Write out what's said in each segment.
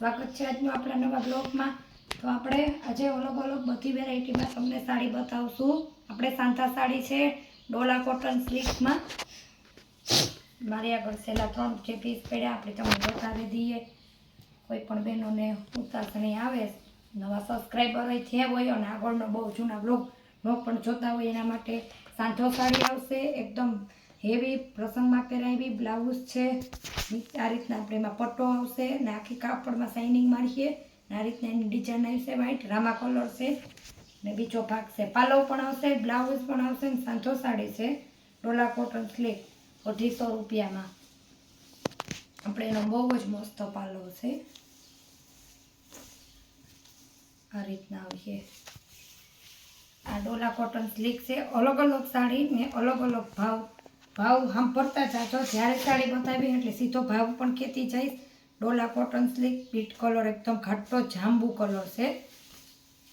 સ્વાગત છે આજનો આપણા નવા બ્લોગમાં। તો આપણે આજે અલગ અલગ બધી વેરાયટીમાં તમને સાડી બતાવશું। આપણે સાંધા સાડી છે ડોલા કોટન સિલ્કમાં। મારી આગળ છેલ્લા 3 જે પીસ પડ્યા આપણે તમને બતાવી દઈએ। કોઈ પણ બહેનોને ઉતાસણી આવે, નવા સબસ્ક્રાઈબર થયા હોય અને આગળનો બહુ જૂના બ્લોગ પણ જોતા હોય એના માટે સાંધો સાડી આવશે। એકદમ હેવી પ્રસંગમાં પહેરાવી બ્લાઉઝ છે। આ રીતના આપણે એમાં પટ્ટો આવશે ને આખી કાપડમાં શાઇનિંગ મારીએ ને આ રીતના એની ડિઝાઇન આવશે। વ્હાઈટ રામા કલર છે ને બીજો ભાગ છે પાલવ પણ આવશે, બ્લાઉઝ પણ આવશે ને સાંધો સાડી છે ડોલા કોટન સ્લીક 250 રૂપિયામાં। આપણે એનો બહુ જ મસ્ત પાલવ છે। આ રીતના આવીએ। આ ડોલા કોટન સ્લીક છે। અલગ અલગ સાડી ને અલગ અલગ ભાવ સાંભળતા જાજો। જ્યારે સાડી બતાવી એટલે સીધો ભાવ પણ કહેતી જઈશ। Dola cotton sleek pit colour એકદમ ઘાટો જાંબુ કલર છે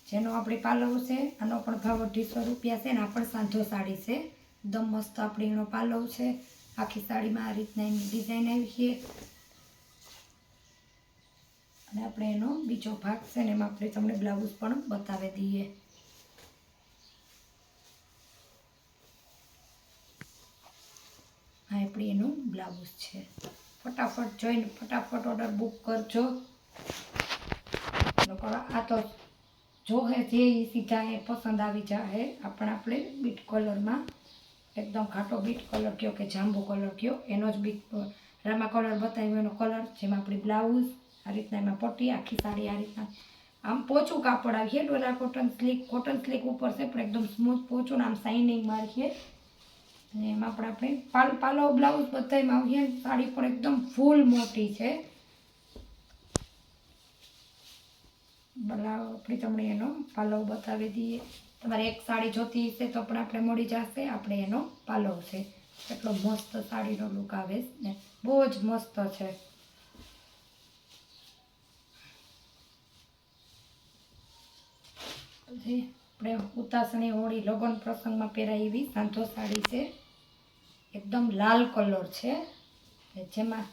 જેનો આપણી પાલવ છે। આનો પણ ભાવ 250 રૂપિયા છે ને આ પણ સાંધો સાડી છે। એકદમ મસ્ત આપણી એનો પાલવ છે। આખી સાડીમાં આ રીતના એની ડિઝાઇન આવી છે અને આપણે એનો બીજો ભાગ છે ને એમાં આપણે તમને બ્લાઉઝ પણ બતાવી દઈએ। આ આપણી એનું બ્લાઉઝ છે। ફટાફટ જોઈને ફટાફટ ઓર્ડર બુક કરજો। આ તો જો હે જે સીધા એ પસંદ આવી જાય। આપણે બીટ કલરમાં એકદમ ઘાટો બીટ કલર કયો કે જાંબુ કલર કયો એનો જ બીટ રામા કલર બતાવ્યો એનો કલર, જેમાં આપણી બ્લાઉઝ આ રીતના એમાં પટ્ટી આખી સાડી આ રીતના આમ પોચું કાપડ આવીએ। ડોલા કોટન સ્લીક ઉપર છે પણ એકદમ સ્મૂથ પોચું ને આમ શાઇનિંગ મારીએ અને એમાં પણ આપણે પાલવ બ્લાઉઝ બધામાં આવીએ। સાડી પણ એકદમ ફૂલ મોટી છે। આપણે તમને એનો પાલવ બતાવી દઈએ। તમારે એક સાડી જોતી હશે તો પણ આપણે મળી જશે। આપણે એનો પાલવ છે। એટલો મસ્ત સાડીનો લુક આવે ને બહુ જ મસ્ત છે। આપણે ઉતાસણી હોળી લગ્ન પ્રસંગમાં પહેરાય એવી સાંધો સાડી છે। એકદમ લાલ કલર છે જેમાં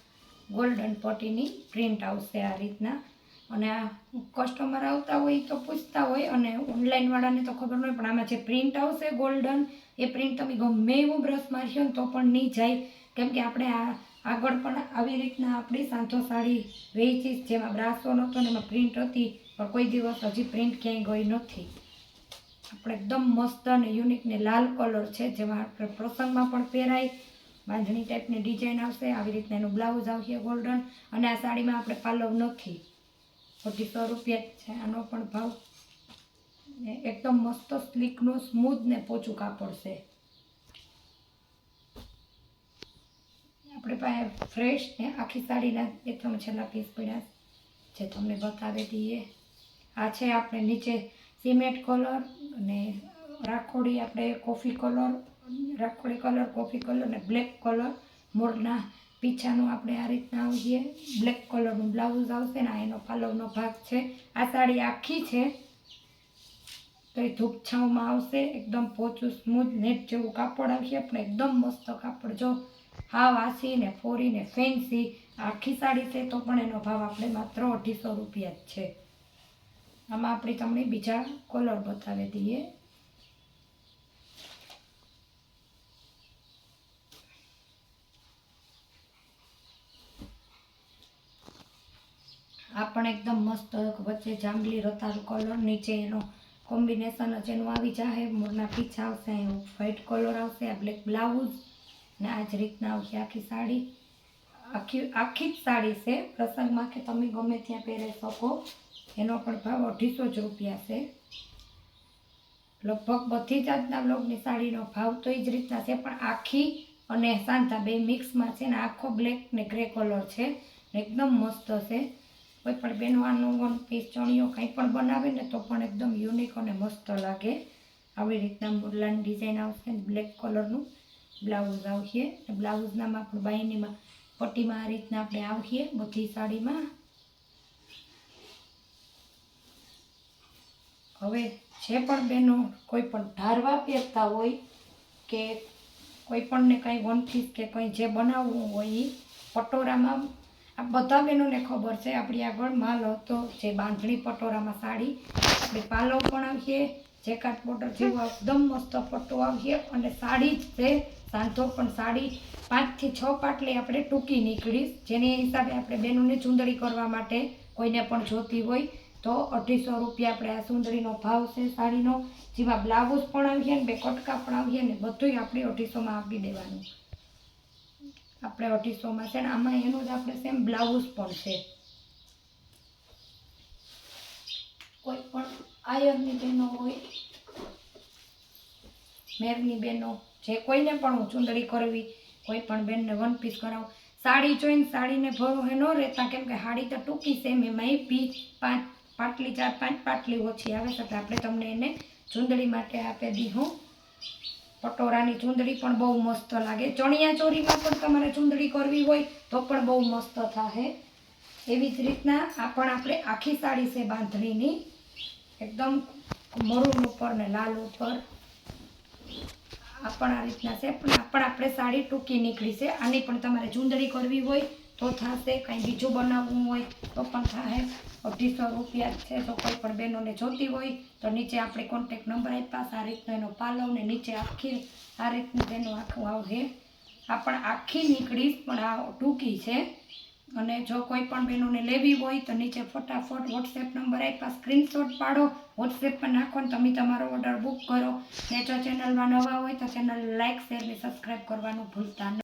ગોલ્ડન પટ્ટીની પ્રિન્ટ આવશે આ રીતના। અને આ કસ્ટમર આવતા હોય તો પૂછતા હોય અને ઓનલાઈનવાળાને તો ખબર ન હોય પણ આમાં જે પ્રિન્ટ આવશે ગોલ્ડન એ પ્રિન્ટ તમે ગમે એવું બ્રશ મારશો ને તો પણ નહીં જાય, કેમ કે આપણે આગળ પણ આવી રીતના આપણી સાંધો સાડી વેચી જેમાં બ્રાસો નહોતો ને એમાં પ્રિન્ટ હતી પણ કોઈ દિવસ હજી પ્રિન્ટ ક્યાંય ગઈ નથી। આપણે એકદમ મસ્ત અને યુનિક ને લાલ કલર છે જેમાં આપણે પ્રસંગમાં પણ પહેરાય। બાંધણી ટાઈપની ડિઝાઇન આવશે, આવી રીતના એનું બ્લાઉઝ આવશે ગોલ્ડન અને આ સાડીમાં આપણે પાલવ નથી। 250 રૂપિયા છે આનો પણ ભાવ। એકદમ મસ્ત સ્લીકનું સ્મૂથ ને પોચું કાપડ છે। આપણે પાસે ફ્રેશ ને આખી સાડીના 2-3 છેલ્લા પીસ પડ્યા જે તમને બતાવી દઈએ। આ છે આપણે નીચે સિમેન્ટ કલર અને રાખોડી આપણે કોફી કલર કોફી કલર ને બ્લેક કલર મોરના પીછાનું આપણે આ રીતના આવીએ। બ્લેક કલરનું બ્લાઉઝ આવશે ને એનો પાલવનો ભાગ છે। આ સાડી આખી છે તો એ ધૂપ છાંવમાં આવશે। એકદમ પોચું સ્મૂથ નેટ જેવું કાપડ આવશે પણ એકદમ મસ્ત કાપડ। જો હાવ આસી ને ફોરી ને ફેન્સી આખી સાડી છે તો પણ એનો ભાવ આપણે માત્ર 250 રૂપિયા જ છે। આમાં આપણે તમને બીજા કલર બતાવી દઈએ। આ પણ એકદમ મસ્ત વચ્ચે જાંબલી રતારું કલર, નીચે એનો કોમ્બિનેશન જ એનું આવી જાય। મોરના પીછા આવશે, વ્હાઈટ કલર આવશે, આ બ્લેક બ્લાઉઝ ને આ જ રીતના આવશે આખી સાડી। આખી જ સાડી છે પ્રસંગમાં કે તમે ગમે ત્યાં પહેરી શકો। એનો પણ ભાવ 250 જ રૂપિયા છે। લગભગ બધી જ આજના બ્લોગની સાડીનો ભાવ તો એ જ રીતના છે પણ આખી અને સાંધા બે મિક્સમાં છે ને આખો બ્લેક ને ગ્રે કલર છે ને એકદમ મસ્ત છે। કોઈ પણ બેનો આનો 1 પીસ ચણિયો કંઈ પણ બનાવે ને તો પણ એકદમ યુનિક અને મસ્ત લાગે। આવી રીતના મોરલાની ડિઝાઇન આવશે ને બ્લેક કલરનું બ્લાઉઝ આવશે। બ્લાઉઝનામાં પણ બાયનીમાં પટ્ટીમાં આ રીતના આપણે આવીએ બધી સાડીમાં। હવે જે પણ બહેનો કોઈ પણ ધારવા પહેરતા હોય કે કોઈ પણને કંઈ 1 પીસ કે કંઈ જે બનાવવું હોય એ પટોરામાં આ બધા બહેનોને ખબર છે આપણી આગળ માલ હતો જે બાંધણી પટોરામાં સાડી આપણે પાલવ પણ આવીએ જેકાટ બોર્ડર જેવું એકદમ મસ્ત પટ્ટો આવીએ અને સાડી જ છે સાંધો પણ સાડી 5 થી 6 પાટલી આપણે ટૂંકી નીકળી જેની હિસાબે આપણે બહેનોને ચૂંદડી કરવા માટે કોઈને પણ જોતી હોય તો 250 રૂપિયા આપણે આ ચૂંદડીનો ભાવ છે સાડીનો જેમાં બ્લાઉઝ પણ આવીએ ને 2 કટકા પણ આવીએ ને બધુંય આપણે 250માં આપી દેવાનું આપણે 250માં છે ને આમાં એનું જ આપણે સેમ બ્લાઉઝ પણ છે કોઈ પણ આયરની બહેનો હોય મેરની બહેનો જે કોઈને પણ હું ચૂંદડી કરવી કોઈ પણ બેનને 1 પીસ કરાવું સાડી જોઈને સાડીને ભરોસે ન રહેતા કેમ કે સાડી તો ટૂંકી છે એમાં બી 5 પાટલી 4-5 પાટલી ઓછી આવે છતાં આપણે તમને એને ચૂંદડી માટે આપી દીધું પટોરાની ચૂંદડી પણ બહુ મસ્ત લાગે ચણિયા ચોરીમાં પણ તમારે ચૂંદડી કરવી હોય તો પણ બહુ મસ્ત થાય એવી જ રીતના આ પણ આપણે આખી સાડી છે બાંધણીની એકદમ મરૂન ઉપર ને લાલ ઉપર આ પણ આ રીતના છે પણ આ પણ આપણે સાડી ટૂંકી નીકળી છે આની પણ તમારે ચૂંદડી કરવી હોય તો થશે કંઈ બીજું બનાવવું હોય તો પણ થાય 250 રૂપિયા છે તો કોઈ પણ બહેનોને જોતી હોય તો નીચે આપણે કોન્ટેક્ટ નંબર આપ્યા આ રીતનો એનો પાલવ ને નીચે આખી આ રીતનું તેનું આખું આવશે આ પણ આખી નીકળી પણ આ ટૂંકી છે અને જો કોઈ પણ બહેનોને લેવી હોય તો નીચે ફટાફટ વોટ્સએપ નંબર આપ્યા સ્ક્રીનશોટ પાડો વોટ્સએપ પર નાખો ને તમે તમારો ઓર્ડર બુક કરો ને જો ચેનલમાં નવા હોય તો ચેનલ લાઇક શેર ને સબસ્ક્રાઈબ કરવાનું ભૂલતા નહીં